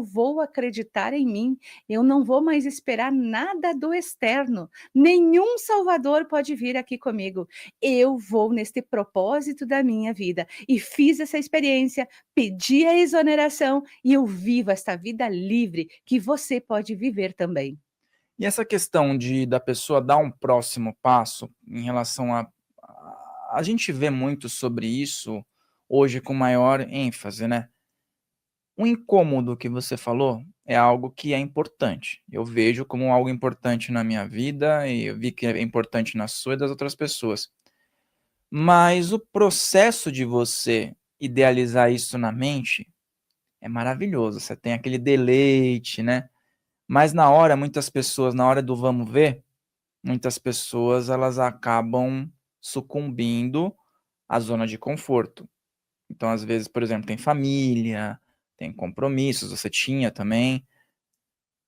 eu vou acreditar em mim, eu não vou mais esperar nada do externo, nenhum salvador pode vir aqui comigo, eu vou neste propósito da minha vida. E fiz essa experiência, pedi a exoneração e eu vivo esta vida livre que você pode viver também. E essa questão da pessoa dar um próximo passo em relação a gente vê muito sobre isso hoje com maior ênfase, né. O incômodo que você falou é algo que é importante. Eu vejo como algo importante na minha vida e eu vi que é importante na sua e das outras pessoas. Mas o processo de você idealizar isso na mente é maravilhoso, você tem aquele deleite, né. Mas na hora, muitas pessoas, na hora do vamos ver, muitas pessoas elas acabam sucumbindo à zona de conforto. Então, às vezes, por exemplo, tem família, tem compromissos, você tinha também,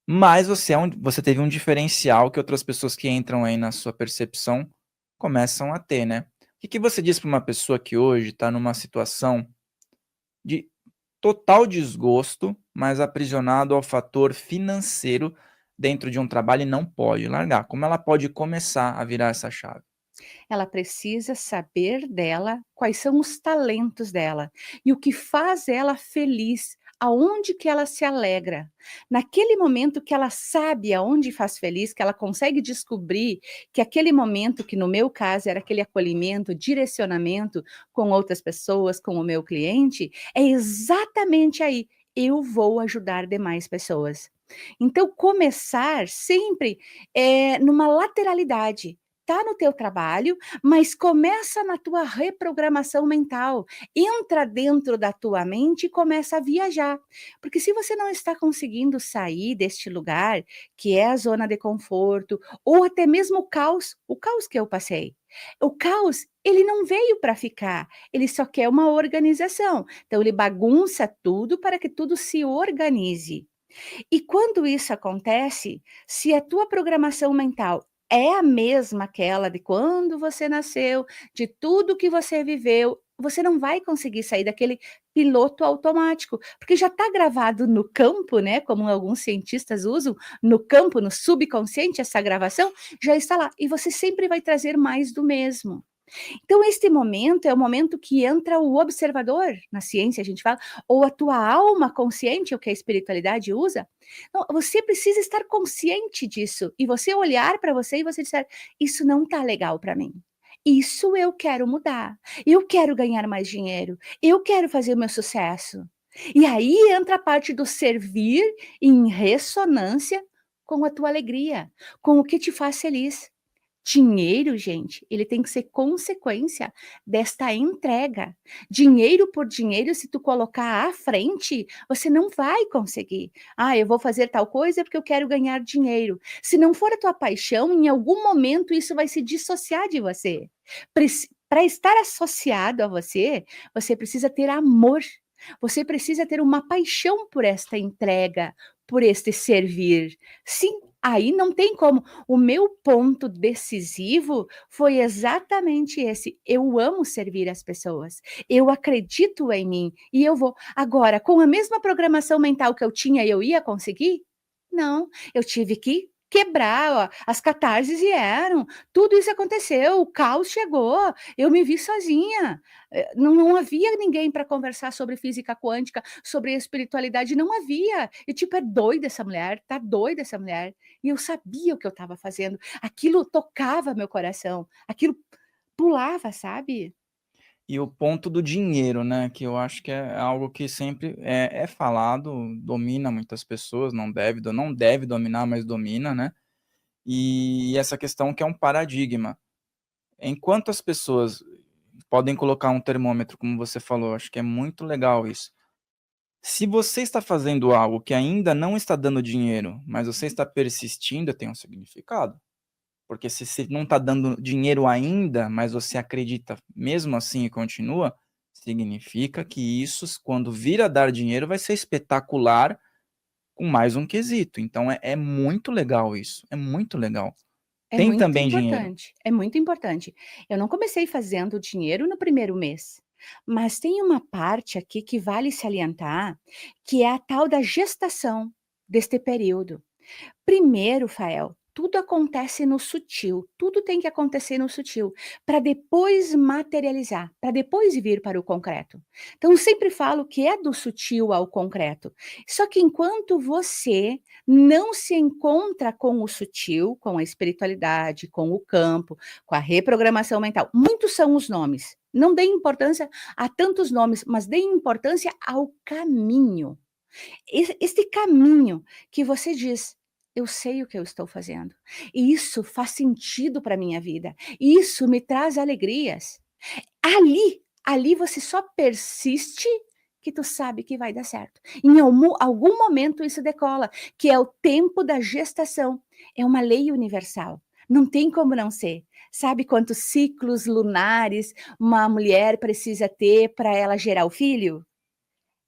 mas você teve um diferencial que outras pessoas que entram aí na sua percepção começam a ter, né. O que que você diz para uma pessoa que hoje está numa situação de total desgosto, mas aprisionado ao fator financeiro dentro de um trabalho e não pode largar? Como ela pode começar a virar essa chave? Ela precisa saber dela, quais são os talentos dela e o que faz ela feliz, aonde que ela se alegra. Naquele momento que ela sabe aonde faz feliz, que ela consegue descobrir que aquele momento, que no meu caso era aquele acolhimento, direcionamento com outras pessoas, com o meu cliente, é exatamente aí. Eu vou ajudar demais pessoas. Então, começar sempre numa lateralidade. Tá no teu trabalho, mas começa na tua reprogramação mental. Entra dentro da tua mente e começa a viajar. Porque se você não está conseguindo sair deste lugar, que é a zona de conforto, ou até mesmo o caos que eu passei. O caos, ele não veio para ficar, ele só quer uma organização. Então, ele bagunça tudo para que tudo se organize. E quando isso acontece, se a tua programação mental é a mesma aquela de quando você nasceu, de tudo que você viveu, você não vai conseguir sair daquele piloto automático, porque já está gravado no campo, né? Como alguns cientistas usam, no campo, no subconsciente, essa gravação já está lá. E você sempre vai trazer mais do mesmo. Então, este momento é o momento que entra o observador, na ciência a gente fala, ou a tua alma consciente, o que a espiritualidade usa. Então, você precisa estar consciente disso e você olhar para você e você dizer: isso não está legal para mim. Isso eu quero mudar. Eu quero ganhar mais dinheiro. Eu quero fazer o meu sucesso. E aí entra a parte do servir em ressonância com a tua alegria, com o que te faz feliz. Dinheiro, gente, ele tem que ser consequência desta entrega. Dinheiro por dinheiro, se tu colocar à frente, você não vai conseguir. Ah, eu vou fazer tal coisa porque eu quero ganhar dinheiro. Se não for a tua paixão, em algum momento isso vai se dissociar de você. Para estar associado a você, você precisa ter amor. Você precisa ter uma paixão por esta entrega, por este servir. Sim, aí não tem como. O meu ponto decisivo foi exatamente esse: eu amo servir as pessoas, eu acredito em mim e eu vou. Agora, com a mesma programação mental que eu tinha, eu ia conseguir? Não, eu tive que quebrar, ó, as catarses vieram, tudo isso aconteceu, o caos chegou, eu me vi sozinha. Não havia ninguém para conversar sobre física quântica, sobre espiritualidade, não havia. E tipo, é doida essa mulher, tá doida essa mulher. E eu sabia o que eu estava fazendo. Aquilo tocava meu coração, aquilo pulava, sabe? E o ponto do dinheiro, né, que eu acho que é algo que sempre é falado, domina muitas pessoas, não deve dominar, mas domina, né. E essa questão que é um paradigma. Enquanto as pessoas podem colocar um termômetro, como você falou, acho que é muito legal isso. Se você está fazendo algo que ainda não está dando dinheiro, mas você está persistindo, tem um significado. Porque se você não está dando dinheiro ainda, mas você acredita mesmo assim e continua, significa que isso, quando vir a dar dinheiro, vai ser espetacular com mais um quesito. Então é muito legal isso, é muito legal. É Tem muito também dinheiro. importante, é muito importante. Eu não comecei fazendo dinheiro no primeiro mês. Mas tem uma parte aqui que vale salientar, que é a tal da gestação deste período. Primeiro, Fael, tudo acontece no sutil, tudo tem que acontecer no sutil, para depois materializar, para depois vir para o concreto. Então, eu sempre falo que é do sutil ao concreto. Só que enquanto você não se encontra com o sutil, com a espiritualidade, com o campo, com a reprogramação mental, muitos são os nomes. Não dê importância a tantos nomes, mas dê importância ao caminho. Este caminho que você diz: "Eu sei o que eu estou fazendo, e isso faz sentido para minha vida, e isso me traz alegrias". Ali você só persiste que tu sabe que vai dar certo. Em algum momento isso decola, que é o tempo da gestação. É uma lei universal, não tem como não ser. Sabe quantos ciclos lunares uma mulher precisa ter para ela gerar o filho?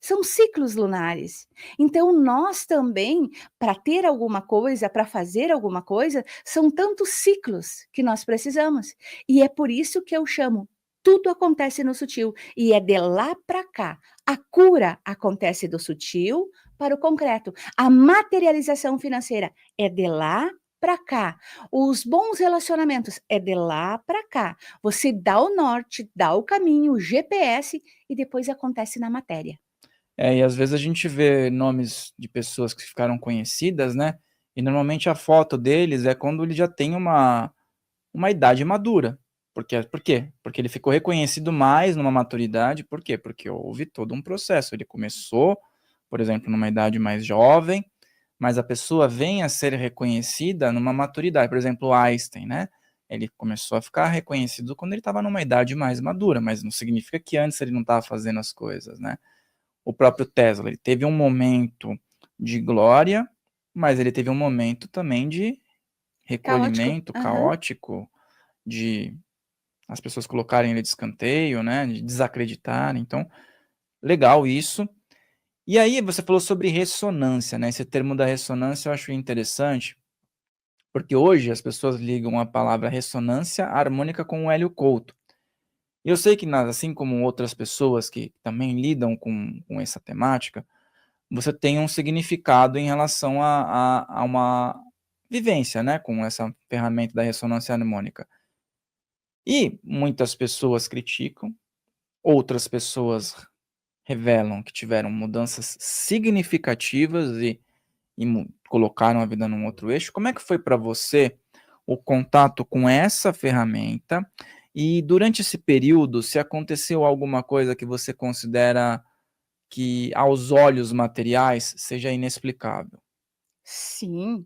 São ciclos lunares. Então, nós também, para ter alguma coisa, para fazer alguma coisa, são tantos ciclos que nós precisamos. E é por isso que eu chamo, tudo acontece no sutil. E é de lá para cá. A cura acontece do sutil para o concreto. A materialização financeira é de lá para cá. Os bons relacionamentos é de lá para cá. Você dá o norte, dá o caminho, o GPS e depois acontece na matéria. E às vezes a gente vê nomes de pessoas que ficaram conhecidas, né, e normalmente a foto deles é quando ele já tem uma idade madura. Por quê? Porque ele ficou reconhecido mais numa maturidade, por quê? Porque houve todo um processo, ele começou, por exemplo, numa idade mais jovem, mas a pessoa vem a ser reconhecida numa maturidade, por exemplo, o Einstein, né, ele começou a ficar reconhecido quando ele estava numa idade mais madura, mas não significa que antes ele não estava fazendo as coisas, né. O próprio Tesla, ele teve um momento de glória, mas ele teve um momento também de Caótico. recolhimento Aham. caótico, de as pessoas colocarem ele de escanteio, né, de desacreditarem, então, legal isso. E aí você falou sobre ressonância, né, esse termo da ressonância eu acho interessante, porque hoje as pessoas ligam a palavra ressonância harmônica com o Hélio Couto. E eu sei que assim como outras pessoas que também lidam com essa temática, você tem um significado em relação a uma vivência, né, com essa ferramenta da ressonância harmônica. E muitas pessoas criticam, outras pessoas revelam que tiveram mudanças significativas e colocaram a vida num outro eixo. Como é que foi para você o contato com essa ferramenta? E durante esse período, se aconteceu alguma coisa que você considera que, aos olhos materiais, seja inexplicável? Sim,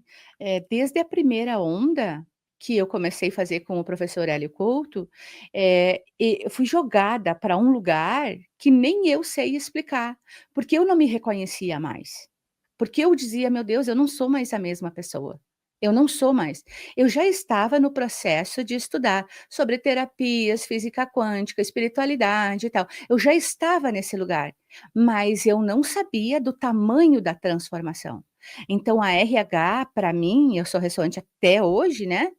desde a primeira onda que eu comecei a fazer com o professor Hélio Couto, eu fui jogada para um lugar que nem eu sei explicar, porque eu não me reconhecia mais. Porque eu dizia: "Meu Deus, eu não sou mais a mesma pessoa. Eu não sou mais". Eu já estava no processo de estudar sobre terapias, física quântica, espiritualidade e tal. Eu já estava nesse lugar, mas eu não sabia do tamanho da transformação. Então a RH para mim, eu sou ressoante até hoje, né,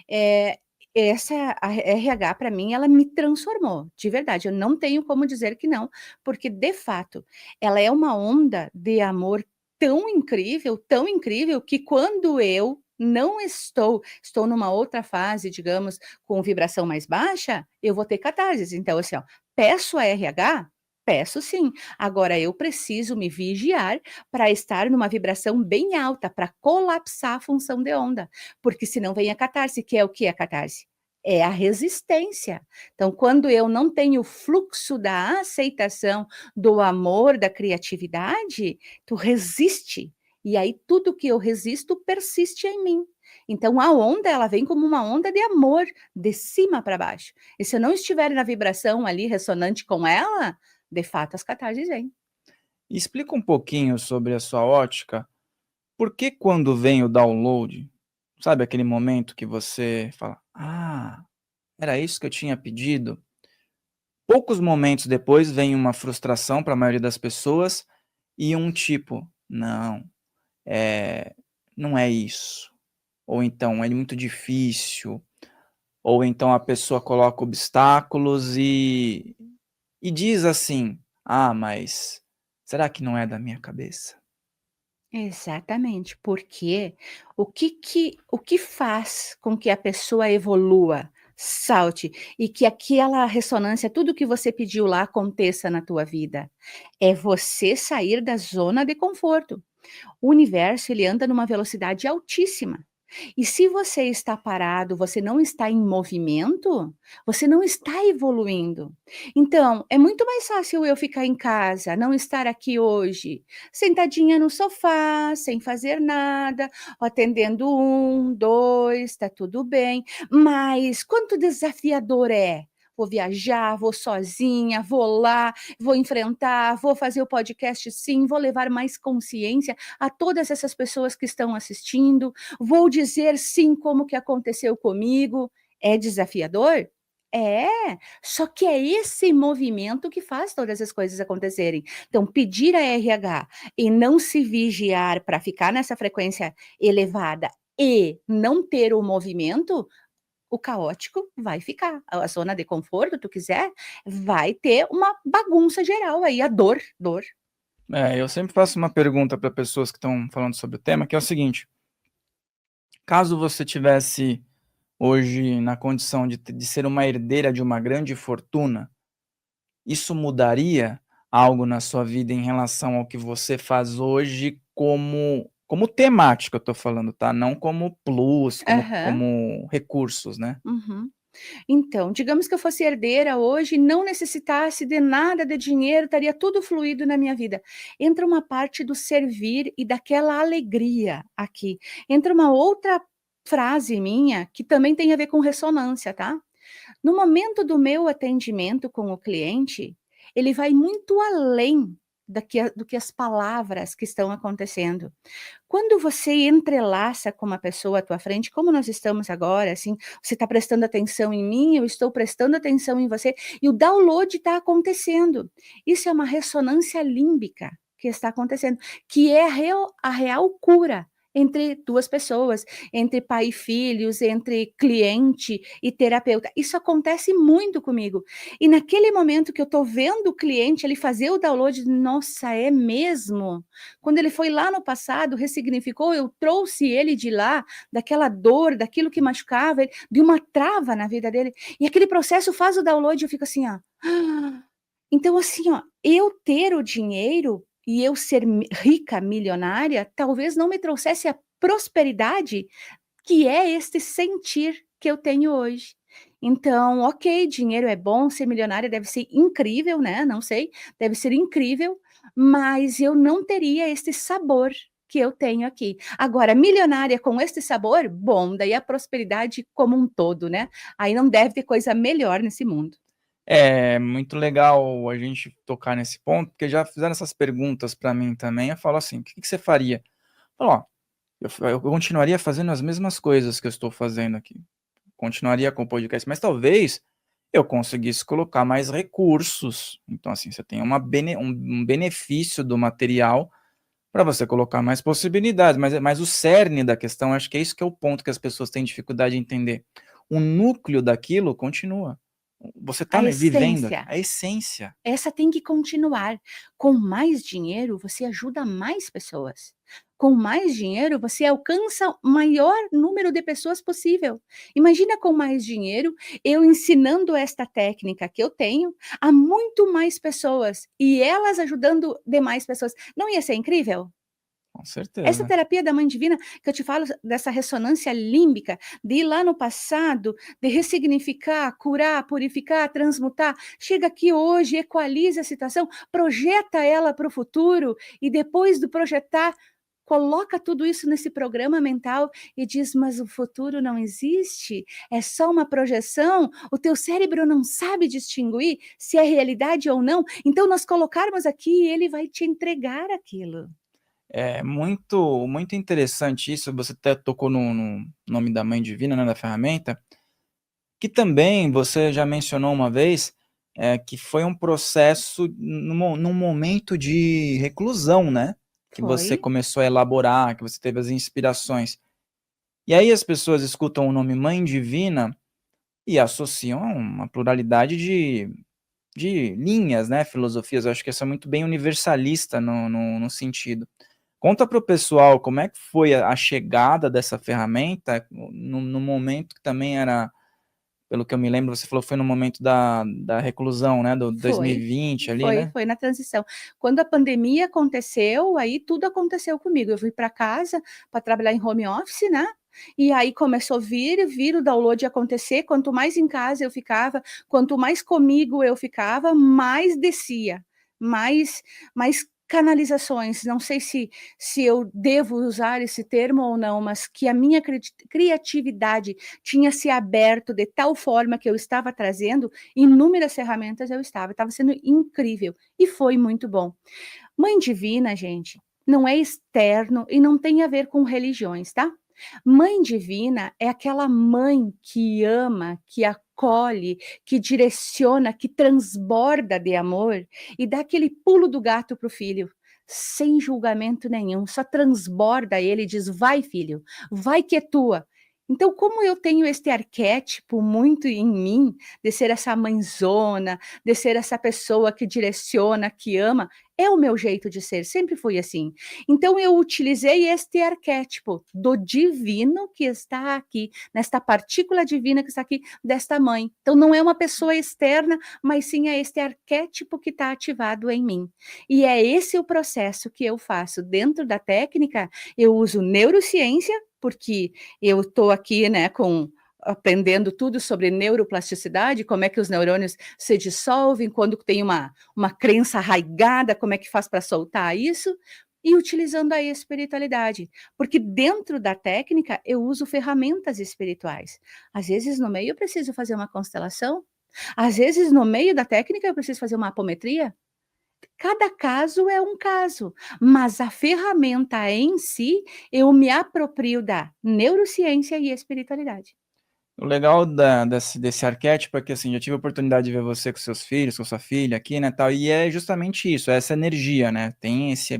eh, essa a RH para mim ela me transformou, de verdade, eu não tenho como dizer que não, porque de fato, ela é uma onda de amor tão incrível que quando eu não estou numa outra fase, digamos, com vibração mais baixa, eu vou ter catarses. Então assim, ó, peço a RH? Peço sim. Agora eu preciso me vigiar para estar numa vibração bem alta, para colapsar a função de onda, porque senão vem a catarse, que é o que é a catarse? É a resistência. Então, quando eu não tenho o fluxo da aceitação, do amor, da criatividade, tu resiste. E aí tudo que eu resisto persiste em mim. Então a onda, ela vem como uma onda de amor, de cima para baixo. E se eu não estiver na vibração ali ressonante com ela, de fato as catarses vêm. Explica um pouquinho sobre a sua ótica, por que quando vem o download, sabe aquele momento que você fala: "Ah, era isso que eu tinha pedido", poucos momentos depois vem uma frustração para a maioria das pessoas e um tipo: "Não, eh, não é isso", ou então: "É muito difícil", ou então a pessoa coloca obstáculos e diz assim: "Ah, mas será que não é da minha cabeça?". Exatamente, porque o que faz com que a pessoa evolua, salte e que aquela ressonância, tudo que você pediu lá aconteça na tua vida, é você sair da zona de conforto. O universo ele anda numa velocidade altíssima. E se você está parado, você não está em movimento, você não está evoluindo. Então, é muito mais fácil eu ficar em casa, não estar aqui hoje, sentadinha no sofá, sem fazer nada, atendendo um, dois, tá tudo bem. Mas quanto desafiador é? Vou viajar, vou sozinha, vou lá, vou enfrentar, vou fazer o podcast sim, vou levar mais consciência a todas essas pessoas que estão assistindo, vou dizer sim como que aconteceu comigo. É desafiador? É, só que é esse movimento que faz todas as coisas acontecerem. Então, pedir a RH e não se vigiar para ficar nessa frequência elevada e não ter o movimento, o caótico vai ficar. A zona de conforto, tu quiser, vai ter uma bagunça geral aí, a dor, dor. Eu sempre faço uma pergunta para pessoas que estão falando sobre o tema, que é o seguinte: caso você tivesse hoje na condição de ser uma herdeira de uma grande fortuna, isso mudaria algo na sua vida em relação ao que você faz hoje como temática, eu tô falando, tá, não como plus, Aham. como recursos, né. Uhum. Então, digamos que eu fosse herdeira hoje, não necessitasse de nada de dinheiro, estaria tudo fluido na minha vida. Entra uma parte do servir e daquela alegria aqui. Entra uma outra frase minha que também tem a ver com ressonância, tá? No momento do meu atendimento com o cliente, ele vai muito além do que as palavras que estão acontecendo. Quando você entrelaça com uma pessoa à tua frente, como nós estamos agora, assim, você está prestando atenção em mim, eu estou prestando atenção em você, e o download está acontecendo. Isso é uma ressonância límbica que está acontecendo, que é a real cura entre duas pessoas, entre pai e filhos, entre cliente e terapeuta. Isso acontece muito comigo. E naquele momento que eu estou vendo o cliente ele fazer o download, nossa, é mesmo? Quando ele foi lá no passado, ressignificou, eu trouxe ele de lá, daquela dor, daquilo que machucava ele, de uma trava na vida dele. E aquele processo faz o download, eu fico assim, ó. Então, assim, ó, eu ter o dinheiro e eu ser rica, milionária, talvez não me trouxesse a prosperidade que é este sentir que eu tenho hoje. Então, ok, dinheiro é bom, ser milionária deve ser incrível, né, não sei, deve ser incrível, mas eu não teria este sabor que eu tenho aqui. Agora, milionária com este sabor, bom, daí a prosperidade como um todo, né, aí não deve ter coisa melhor nesse mundo. É muito legal a gente tocar nesse ponto, porque já fizeram essas perguntas para mim também, eu falo assim: "O que que você faria?". Eu falo: "Ó, eu continuaria fazendo as mesmas coisas que eu estou fazendo aqui, continuaria com o podcast, mas talvez eu conseguisse colocar mais recursos". Então, assim, você tem um benefício do material para você colocar mais possibilidades, mas o cerne da questão, acho que é isso que é o ponto que as pessoas têm dificuldade de entender. O núcleo daquilo continua. Você está A vivendo aqui, essência. a essência. Essa tem que continuar. Com mais dinheiro, você ajuda mais pessoas. Com mais dinheiro, você alcança o maior número de pessoas possível. Imagina com mais dinheiro, eu ensinando esta técnica que eu tenho a muito mais pessoas e elas ajudando demais pessoas. Não ia ser incrível? Com Essa certeza. terapia da mãe divina que eu te falo dessa ressonância límbica, de ir lá no passado, de ressignificar, curar, purificar, transmutar, chega aqui hoje, equaliza a situação, projeta ela para o futuro e depois do projetar, coloca tudo isso nesse programa mental e diz: "Mas o futuro não existe, é só uma projeção, o teu cérebro não sabe distinguir se é realidade ou não, então nós colocarmos aqui, ele vai te entregar aquilo". É muito interessante isso, você até tocou no nome da mãe divina, né, da ferramenta, que também você já mencionou uma vez, que foi um processo num momento de reclusão, né, que Foi. você começou a elaborar, que você teve as inspirações. E aí as pessoas escutam o nome mãe divina e associam a uma pluralidade de de linhas, né, filosofias, eu acho que essa é muito bem universalista no sentido. Conta para o pessoal como é que foi a chegada dessa ferramenta, no momento que também era, pelo que eu me lembro, você falou que foi no momento da reclusão, né, do Foi, 2020 ali, né? foi na transição. Quando a pandemia aconteceu, aí tudo aconteceu comigo. Eu fui para casa para trabalhar em home office, né? E aí começou a vir o download acontecer. Quanto mais em casa eu ficava, quanto mais comigo eu ficava, mais descia, mais canalizações. Não sei se eu devo usar esse termo ou não, mas que a minha criatividade tinha se aberto de tal forma que eu estava trazendo inúmeras ferramentas, estava sendo incrível e foi muito bom. Mãe Divina, gente, não é externo e não tem a ver com religiões, tá? Mãe Divina é aquela mãe que ama, que acolhe, que direciona, que transborda de amor e dá aquele pulo do gato para o filho, sem julgamento nenhum, só transborda ele e diz: vai, filho, vai que é tua. Então, como eu tenho este arquétipo muito em mim, de ser essa mãezona, de ser essa pessoa que direciona, que ama, é o meu jeito de ser, sempre fui assim. Então, eu utilizei este arquétipo do divino que está aqui, nesta partícula divina que está aqui, desta mãe. Então, não é uma pessoa externa, mas sim é este arquétipo que está ativado em mim. E é esse o processo que eu faço. Dentro da técnica, eu uso neurociência, porque eu estou aqui, né, aprendendo tudo sobre neuroplasticidade, como é que os neurônios se dissolvem, quando tem uma crença arraigada, como é que faz para soltar isso, e utilizando a espiritualidade, porque dentro da técnica eu uso ferramentas espirituais. Às vezes no meio eu preciso fazer uma constelação, às vezes no meio da técnica eu preciso fazer uma apometria. Cada caso é um caso, mas a ferramenta em si, eu me aproprio da neurociência e espiritualidade. O legal desse arquétipo é que, assim, já tive a oportunidade de ver você com seus filhos, com sua filha aqui, né, tal, e é justamente isso, é essa energia, né,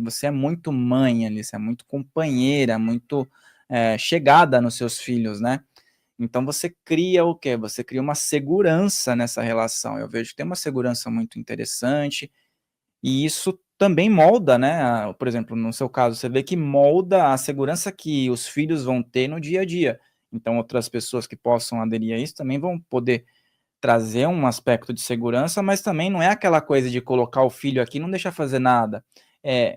você é muito mãe ali, você é muito companheira, muito, chegada nos seus filhos, né, então você cria o quê? Você cria uma segurança nessa relação, eu vejo que tem uma segurança muito interessante, e isso também molda, né, por exemplo, no seu caso, você vê que molda a segurança que os filhos vão ter no dia a dia. Então outras pessoas que possam aderir a isso também vão poder trazer um aspecto de segurança, mas também não é aquela coisa de colocar o filho aqui e não deixar fazer nada.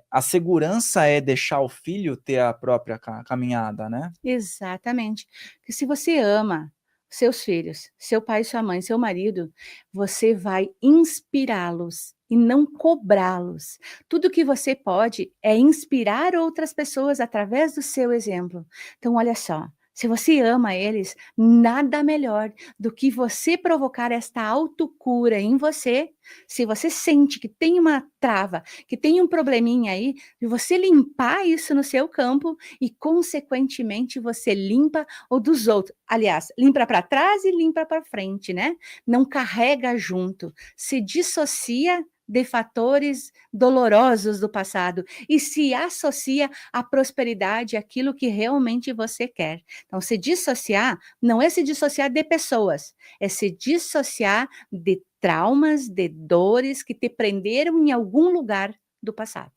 A segurança é deixar o filho ter a própria caminhada, né. Exatamente. Que se você ama seus filhos, seu pai, sua mãe, seu marido, você vai inspirá-los e não cobrá-los. Tudo que você pode é inspirar outras pessoas através do seu exemplo. Então, olha só, se você ama eles, nada melhor do que você provocar esta autocura em você. Se você sente que tem uma trava, que tem um probleminha aí, e você limpar isso no seu campo e, consequentemente, você limpa o dos outros. Aliás, limpa para trás e limpa para frente, né? Não carrega junto, se dissocia de fatores dolorosos do passado e se associa à prosperidade, aquilo que realmente você quer. Então, se dissociar não é se dissociar de pessoas, é se dissociar de traumas, de dores que te prenderam em algum lugar do passado.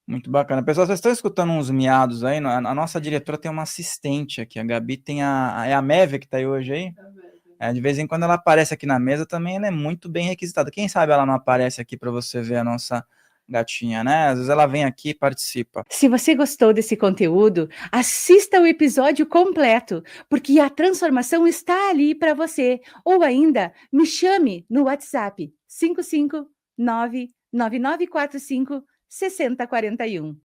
Muito bacana. Pessoal, vocês estão escutando uns miados aí? A nossa diretora tem uma assistente aqui, a Gabi tem é a Mévia que está aí hoje aí? De vez em quando ela aparece aqui na mesa também, ela é muito bem requisitada. Quem sabe ela não aparece aqui para você ver a nossa gatinha, né? Às vezes ela vem aqui e participa. Se você gostou desse conteúdo, assista o episódio completo, porque a transformação está ali para você. Ou ainda, me chame no WhatsApp 559 9945 6041.